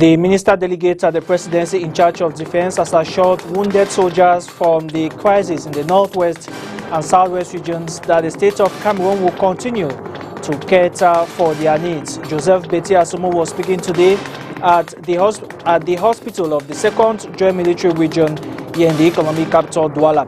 The minister delegate at the presidency in charge of defense has assured wounded soldiers from the crisis in the northwest and southwest regions that the state of Cameroon will continue to cater for their needs. Joseph Beti Asomo was speaking today at the hospital of the 2nd Joint Military Region here in the economic capital, Douala.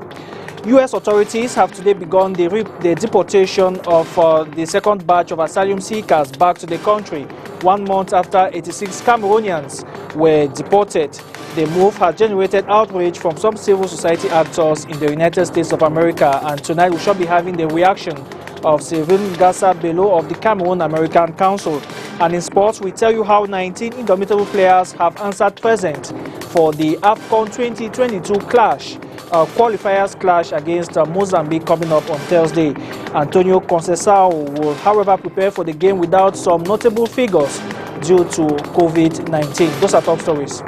U.S. authorities have today begun the deportation of the second batch of asylum seekers back to the country 1 month after 86 Cameroonians were deported. The move has generated outrage from some civil society actors in the United States of America, and tonight we shall be having the reaction of Sylvain Gassa Bello of the Cameroon American Council. And in sports, we tell you how 19 indomitable players have answered present for the AFCON 2022 qualifiers clash against Mozambique coming up on Thursday. Antonio Conceição will, however, prepare for the game without some notable figures due to COVID-19. Those are top stories.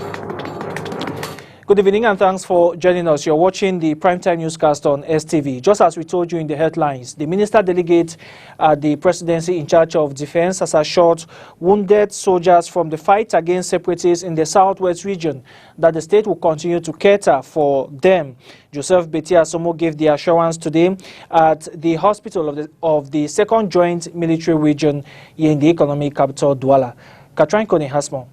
Good evening and thanks for joining us. You're watching the Primetime Newscast on STV. Just as we told you in the headlines, the minister delegate at the presidency in charge of defense has assured wounded soldiers from the fight against separatists in the southwest region that the state will continue to cater for them. Joseph Beti Asomo gave the assurance today at the hospital of the 2nd Joint Military Region here in the economic capital, Douala. Katrin Kone has more.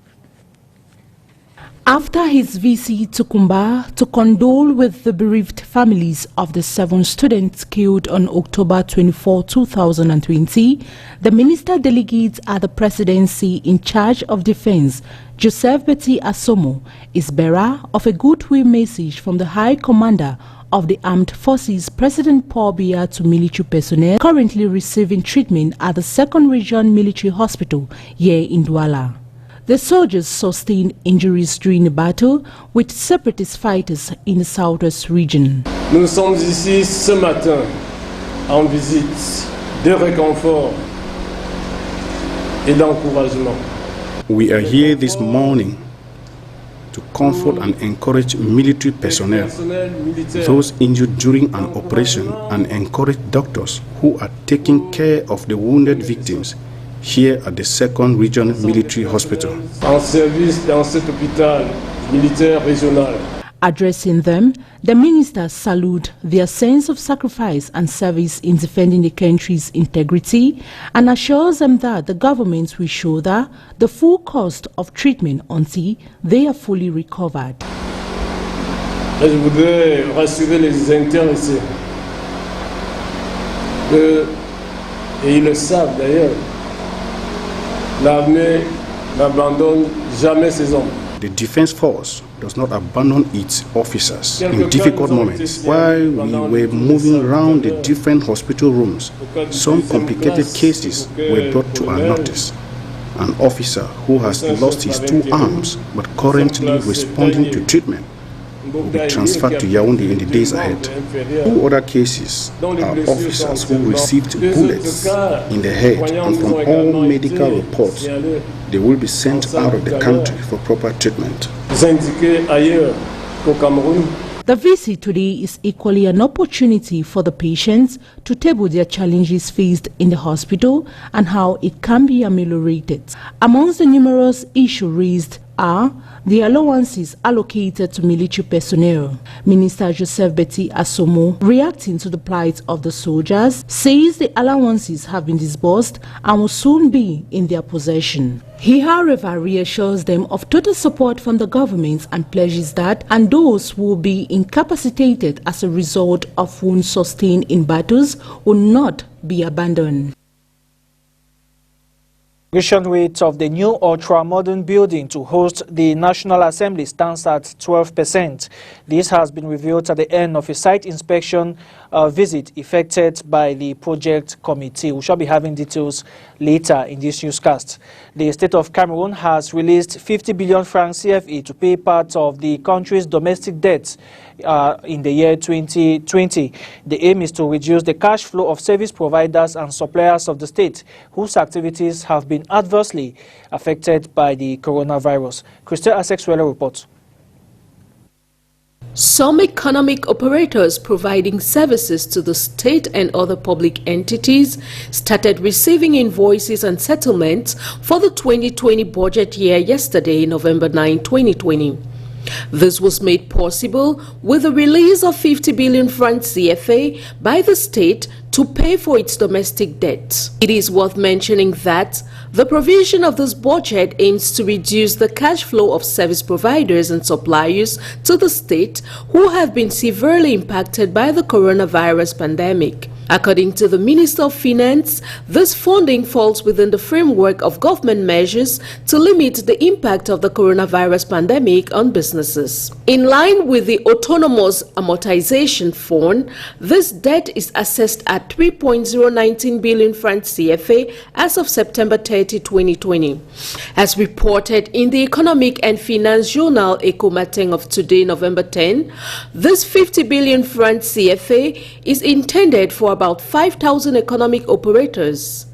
After his visit to Kumba to condole with the bereaved families of the 7 students killed on October 24, 2020, the minister delegate at the presidency in charge of defense, Joseph Beti Asomo, is bearer of a goodwill message from the High Commander of the Armed Forces, President Paul Biya, to military personnel currently receiving treatment at the 2nd Region Military Hospital here in Douala. The soldiers sustained injuries during the battle with separatist fighters in the southwest region. Nous sommes ici ce matin en visite de réconfort et d'encouragement. We are here this morning to comfort and encourage military personnel, those injured during an operation, and encourage doctors who are taking care of the wounded victims here at the 2nd Region Military Hospital. En service dans cet hôpital militaire régional. Addressing them, the minister saluted their sense of sacrifice and service in defending the country's integrity and assures them that the government will shoulder the full cost of treatment until they are fully recovered. Je voudrais rassurer les intéressés et ils le savent d'ailleurs. L'armée n'abandonne jamais ses hommes. The Defense Force does not abandon its officers in difficult moments. While we were moving around the different hospital rooms, some complicated cases were brought to our notice. An officer who has lost his 2 arms but currently responding to treatment will be transferred to Yaoundé in the days ahead. 2 other cases are officers who received bullets in the head, and from all medical reports, they will be sent out of the country for proper treatment. The visit today is equally an opportunity for the patients to table their challenges faced in the hospital and how it can be ameliorated. Amongst the numerous issues raised are the allowances allocated to military personnel. Minister Joseph Beti Asomo, reacting to the plight of the soldiers, says the allowances have been disbursed and will soon be in their possession. He, however, reassures them of total support from the government and pledges that and those who will be incapacitated as a result of wounds sustained in battles will not be abandoned. Construction rate of the new ultra-modern building to host the National Assembly stands at 12%. This has been revealed at the end of a site inspection visit effected by the project committee. We shall be having details later in this newscast. The state of Cameroon has released 50 billion francs CFA to pay part of the country's domestic debts in the year 2020. The aim is to reduce the cash flow of service providers and suppliers of the state whose activities have been adversely affected by the coronavirus. Christel Asexuela reports. Some economic operators providing services to the state and other public entities started receiving invoices and settlements for the 2020 budget year yesterday, November 9, 2020. This was made possible with the release of 50 billion francs CFA by the state to pay for its domestic debt. It is worth mentioning that the provision of this budget aims to reduce the cash flow of service providers and suppliers to the state who have been severely impacted by the coronavirus pandemic. According to the Minister of Finance, this funding falls within the framework of government measures to limit the impact of the coronavirus pandemic on businesses. In line with the Autonomous Amortization Fund, this debt is assessed at 3.019 billion francs CFA as of September 30, 2020. As reported in the Economic and Finance Journal Eco Matin of today, November 10, this 50 billion francs CFA is intended for about 5,000 economic operators.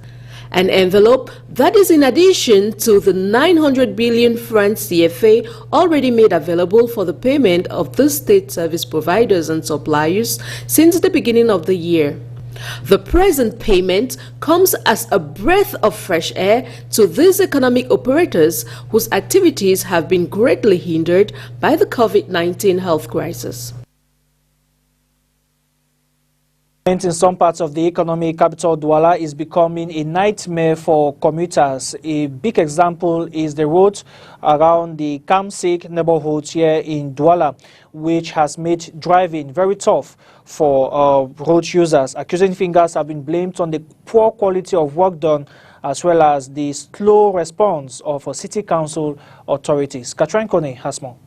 An envelope that is in addition to the 900 billion francs CFA already made available for the payment of the state service providers and suppliers since the beginning of the year. The present payment comes as a breath of fresh air to these economic operators whose activities have been greatly hindered by the COVID-19 health crisis. In some parts of the economic capital, Douala is becoming a nightmare for commuters. A big example is the road around the Kamsik neighborhood here in Douala, which has made driving very tough for road users. Accusing fingers have been blamed on the poor quality of work done as well as the slow response of city council authorities. Katrin Kone has more.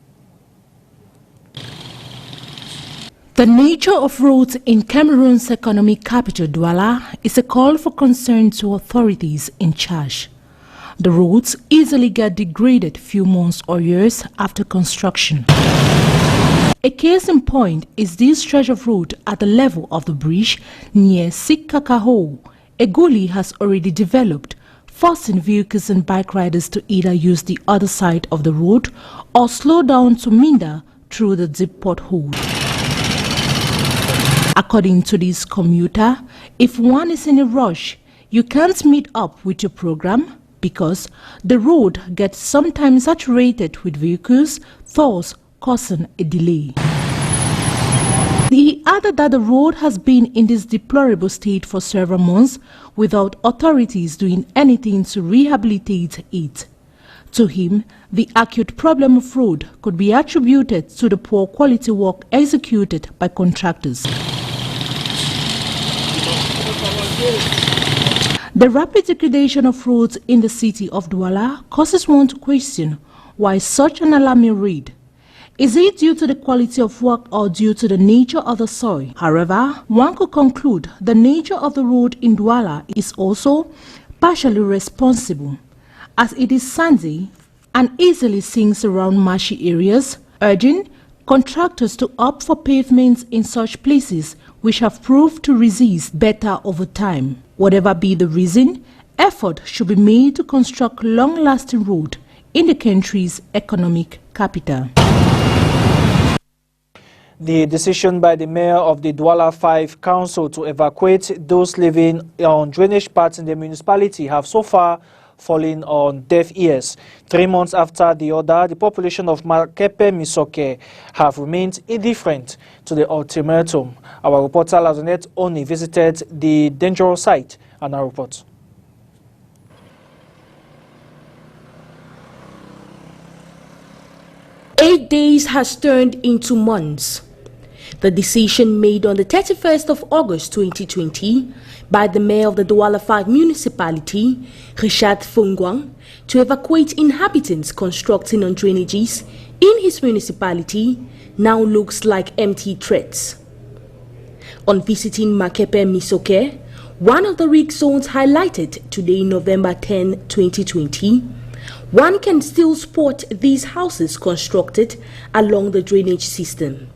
The nature of roads in Cameroon's economic capital, Douala, is a call for concern to authorities in charge. The roads easily get degraded few months or years after construction. A case in point is this stretch of road at the level of the bridge near Sikakaho. A gully has already developed, forcing vehicles and bike riders to either use the other side of the road or slow down to meander through the deep pothole. According to this commuter, if one is in a rush, you can't meet up with your program because the road gets sometimes saturated with vehicles, thus causing a delay. He added that the road has been in this deplorable state for several months without authorities doing anything to rehabilitate it. To him, the acute problem of road could be attributed to the poor quality work executed by contractors. The rapid degradation of roads in the city of Douala causes one to question why such an alarming rate. Is it due to the quality of work or due to the nature of the soil? However, one could conclude the nature of the road in Douala is also partially responsible, as it is sandy and easily sinks around marshy areas, urging contractors to opt for pavements in such places which have proved to resist better over time. Whatever be the reason, effort should be made to construct long-lasting roads in the country's economic capital. The decision by the mayor of the Douala 5 council to evacuate those living on drainage parts in the municipality have so far fallen on deaf ears. 3 months after the order, the population of Makepe Misoke have remained indifferent to the ultimatum. Our reporter Lazonet only visited the dangerous site and our report. "8 days has turned into months. The decision made on the 31st of August 2020 by the mayor of the Douala 5 municipality, Richard Fongwang, to evacuate inhabitants constructing on drainages in his municipality now looks like empty threats. On visiting Makepe Misoke, one of the risk zones highlighted today, November 10, 2020, one can still spot these houses constructed along the drainage system.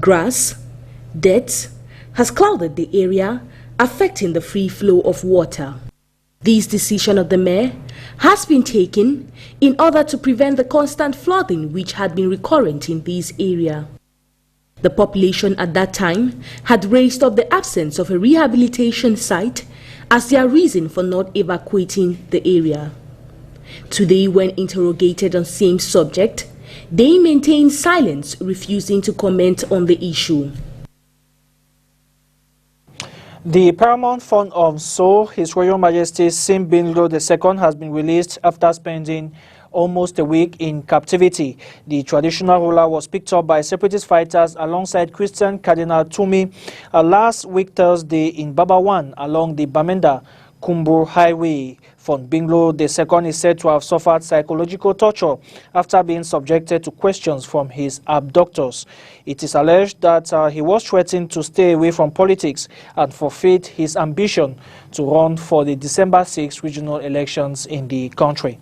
Grass, dirt has clouded the area affecting the free flow of water. This decision of the mayor has been taken in order to prevent the constant flooding which had been recurrent in this area. The population at that time had raised up the absence of a rehabilitation site as their reason for not evacuating the area. Today, when interrogated on same subject, they maintained silence, refusing to comment on the issue. The paramount font of Nsoesie, His Royal Majesty Simbinlo II, has been released after spending almost a week in captivity. The traditional ruler was picked up by separatist fighters alongside Christian Cardinal Tumi last week Thursday in Babawan along the Bamenda-Kumbu Highway. Simbinlo II is said to have suffered psychological torture after being subjected to questions from his abductors. It is alleged that he was threatened to stay away from politics and forfeit his ambition to run for the December 6 regional elections in the country.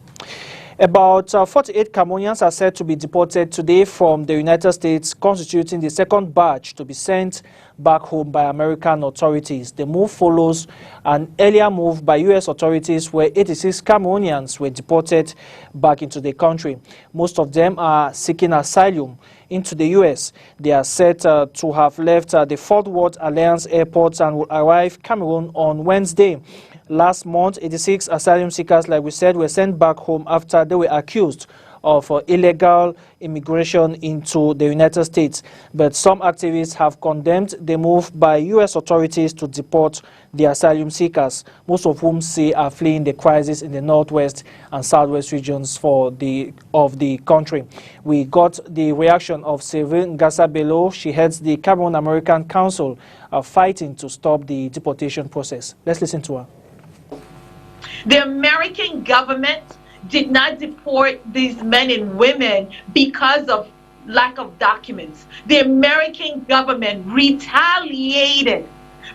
About 48 Cameroonians are said to be deported today from the United States, constituting the second batch to be sent back home by American authorities. The move follows an earlier move by U.S. authorities where 86 Cameroonians were deported back into the country. Most of them are seeking asylum into the U.S. They are said to have left the Fort Worth Alliance Airport and will arrive Cameroon on Wednesday. Last month, 86 asylum seekers, like we said, were sent back home after they were accused of illegal immigration into the United States. But some activists have condemned the move by U.S. authorities to deport the asylum seekers, most of whom say are fleeing the crisis in the northwest and southwest regions of the country. We got the reaction of Sylvain Ngassa Bello. She heads the Cameroon American Council fighting to stop the deportation process. Let's listen to her. The American government did not deport these men and women because of lack of documents. The American government retaliated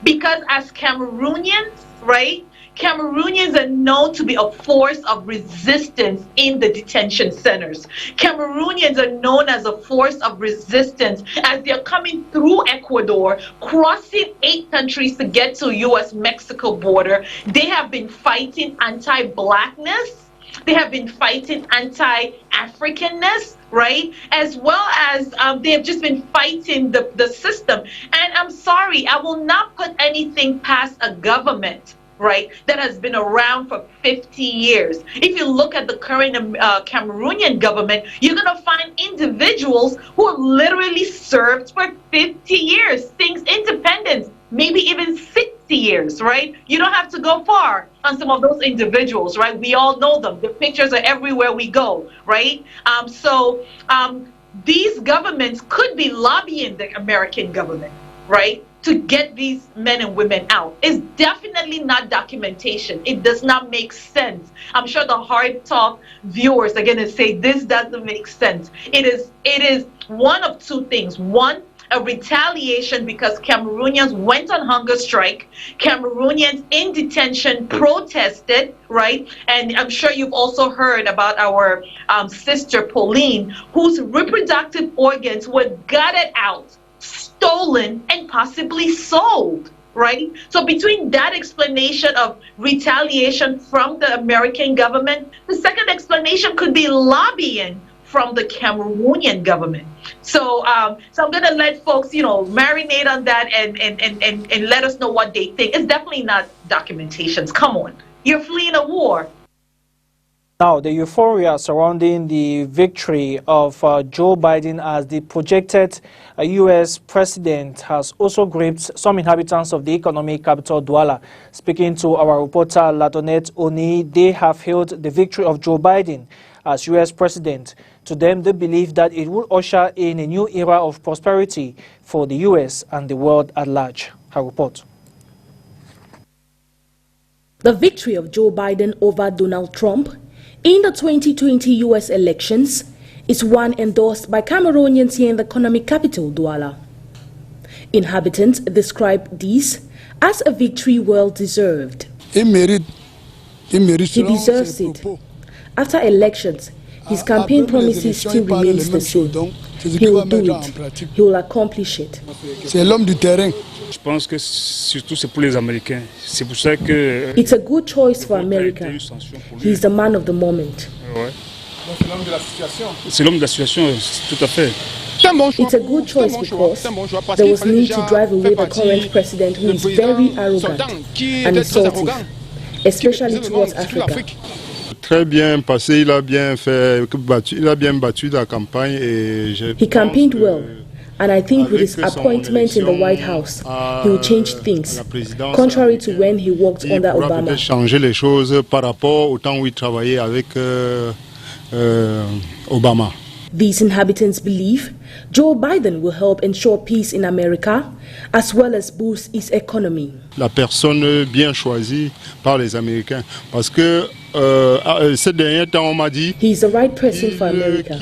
because as Cameroonians, right? Cameroonians are known to be a force of resistance in the detention centers. Cameroonians are known as a force of resistance as they're coming through Ecuador, crossing 8 countries to get to U.S.-Mexico border. They have been fighting anti-blackness. They have been fighting anti-Africanness, right? As well as they have just been fighting the system. And I'm sorry, I will not put anything past a government, right, that has been around for 50 years. If you look at the current Cameroonian government, you're going to find individuals who have literally served for 50 years, since independence, maybe even 60 years, right? You don't have to go far on some of those individuals, right? We all know them. The pictures are everywhere we go, right? These governments could be lobbying the American government, right, to get these men and women out. It's definitely not documentation. It does not make sense. I'm sure the hard talk viewers are going to say this doesn't make sense. It is one of two things. One, a retaliation because Cameroonians went on hunger strike. Cameroonians in detention protested, right? And I'm sure you've also heard about our sister Pauline, whose reproductive organs were gutted out, stolen, and possibly sold, right? So between that explanation of retaliation from the American government, the second explanation could be lobbying from the Cameroonian government. So I'm going to let folks, marinate on that and let us know what they think. It's definitely not documentations. Come on. You're fleeing a war. Now, the euphoria surrounding the victory of Joe Biden as the projected U.S. president has also gripped some inhabitants of the economic capital, Douala. Speaking to our reporter, Ladonette Oni, they have hailed the victory of Joe Biden as U.S. president. To them, they believe that it will usher in a new era of prosperity for the U.S. and the world at large. Her report. The victory of Joe Biden over Donald Trump in the 2020 U.S. elections is one endorsed by Cameroonians here in the economic capital, Douala. Inhabitants describe this as a victory well-deserved. He deserves it. After elections, His campaign promises still remains the same. He will do it. He will accomplish it. C'est l'homme du terrain. Je pense que surtout c'est pour les Américains. C'est pour ça que It's a good choice for America. He's the man of the moment. Ouais. C'est l'homme de la situation. C'est l'homme de la situation, tout à fait. It's a good choice because there was need to drive away the current president who is very arrogant and insulting, especially towards Africa. Très bien passé, il a bien battu la campagne et He campaigned well, and I think with his appointment in the White House, he will change things, contrary to when he worked under Obama. Changer les choses par rapport au temps où il travaillait avec Obama. These inhabitants believe Joe Biden will help ensure peace in America as well as boost its economy. La personne bien choisie par les Américains parce que ces derniers temps on m'a dit he is the right person for America.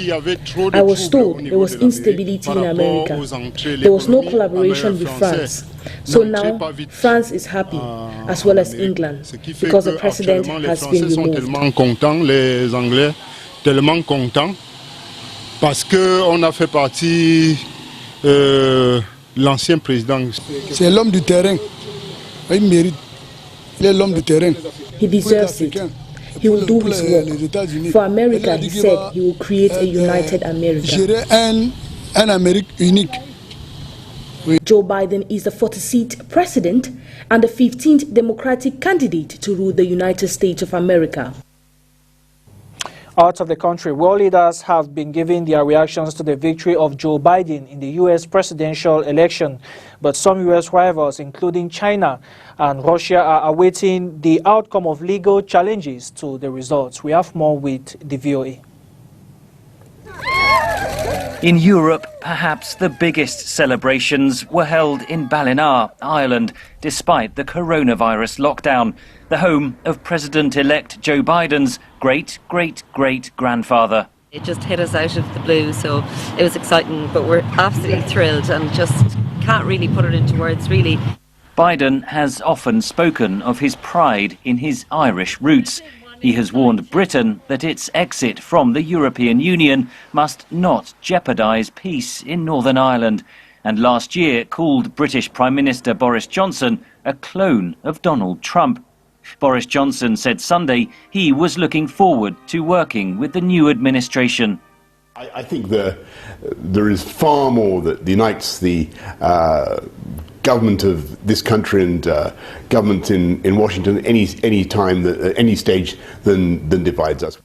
I was told there was instability in America. There was no collaboration with France. So now France is happy as well as England because the president has been removed. Tellement contents les Anglais, tellement contents. Parce qu'on a fait partie l'ancien président. C'est l'homme du terrain. Il mérite. Il est l'homme du terrain. He deserves it. He will do his work. For America, he said he will create a united America. Gérer un Amérique unique. Joe Biden is the 46th president and the 15th Democratic candidate to rule the United States of America. Out of the country, world leaders have been giving their reactions to the victory of Joe Biden in the U.S. presidential election. But some U.S. rivals, including China and Russia, are awaiting the outcome of legal challenges to the results. We have more with the VOA. In Europe, perhaps the biggest celebrations were held in Ballina, Ireland, despite the coronavirus lockdown, the home of President-elect Joe Biden's great-great-great-grandfather. It just hit us out of the blue, so it was exciting, but we're absolutely thrilled and just can't really put it into words, really. Biden has often spoken of his pride in his Irish roots. He has warned Britain that its exit from the European Union must not jeopardise peace in Northern Ireland, and last year called British Prime Minister Boris Johnson a clone of Donald Trump. Boris Johnson said Sunday he was looking forward to working with the new administration. I think there is far more that unites the government of this country and government in Washington any time, any stage than divides us.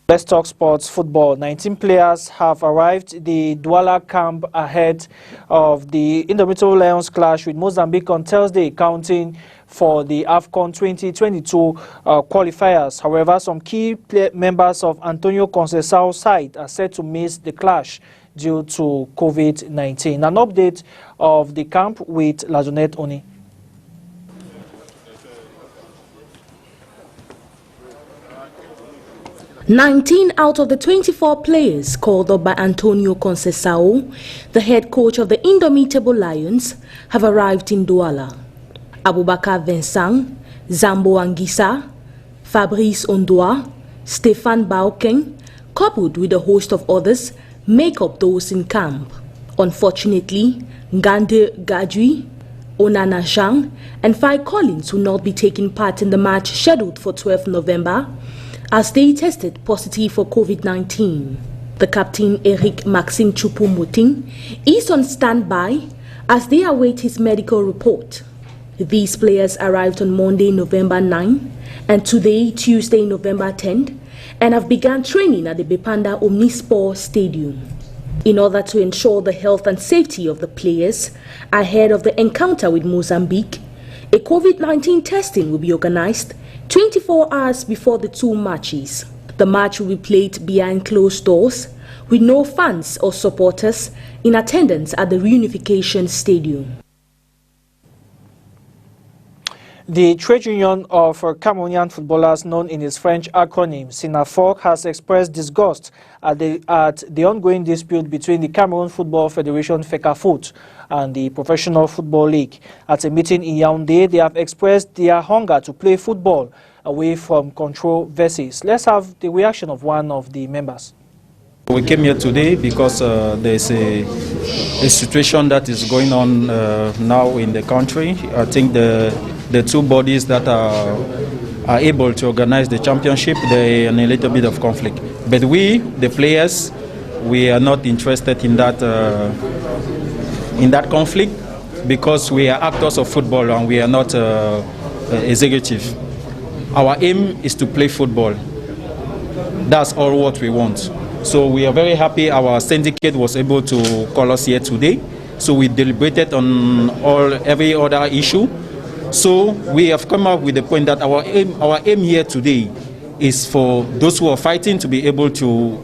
Let's talk sports football. 19 players have arrived at the Douala camp ahead of the Indomitable Lions clash with Mozambique on Thursday, counting for the AFCON 2022 qualifiers. However, some key members of Antonio Conceição's side are set to miss the clash due to COVID-19. An update of the camp with Lajonet Oni. "19 out of the 24 players called up by Antonio Conceição, the head coach of the Indomitable Lions, have arrived in Douala. Abubakar Vincent, Zambo Anguissa, Fabrice Ondoa, Stéphane Baokeng, coupled with a host of others, make up those in camp. Unfortunately, Ngande Gadjui, Onana Zhang, and Fai Collins will not be taking part in the match scheduled for 12 November as they tested positive for COVID-19. The captain, Eric Maxime Choupo-Moting, is on standby as they await his medical report. These players arrived on Monday, November 9, and today, Tuesday, November 10, and have begun training at the Bepanda Omnisport Stadium. In order to ensure the health and safety of the players ahead of the encounter with Mozambique, a COVID-19 testing will be organized 24 hours before the two matches. The match will be played behind closed doors with no fans or supporters in attendance at the Reunification Stadium. The trade union of Cameroonian footballers, known in its French acronym SINAFOC, has expressed disgust at the ongoing dispute between the Cameroon Football Federation FECAFOOT and the Professional Football League. At a meeting in Yaoundé, they have expressed their hunger to play football away from controversies. Let's have the reaction of one of the members. We came here today because there's a situation that is going on now in the country. I think the two bodies that are able to organize the championship, they're in a little bit of conflict. But we, the players, we are not interested in that conflict because we are actors of football and we are not executive. Our aim is to play football. That's all what we want. So we are very happy our syndicate was able to call us here today. So we deliberated on every other issue. So we have come up with the point that our aim here today is for those who are fighting to be able to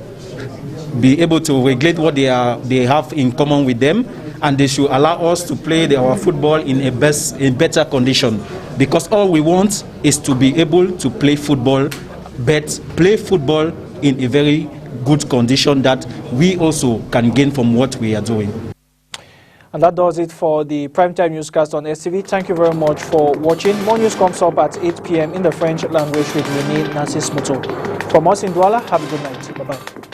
regulate what they have in common with them, and they should allow us to play our football in better condition. Because all we want is to be able to play football, but play football in a very good condition that we also can gain from what we are doing. And that does it for the primetime newscast on STV. Thank you very much for watching. More news comes up at 8 p.m. in the French language with me, Nsoesie. From us in Douala, have a good night. Bye-bye.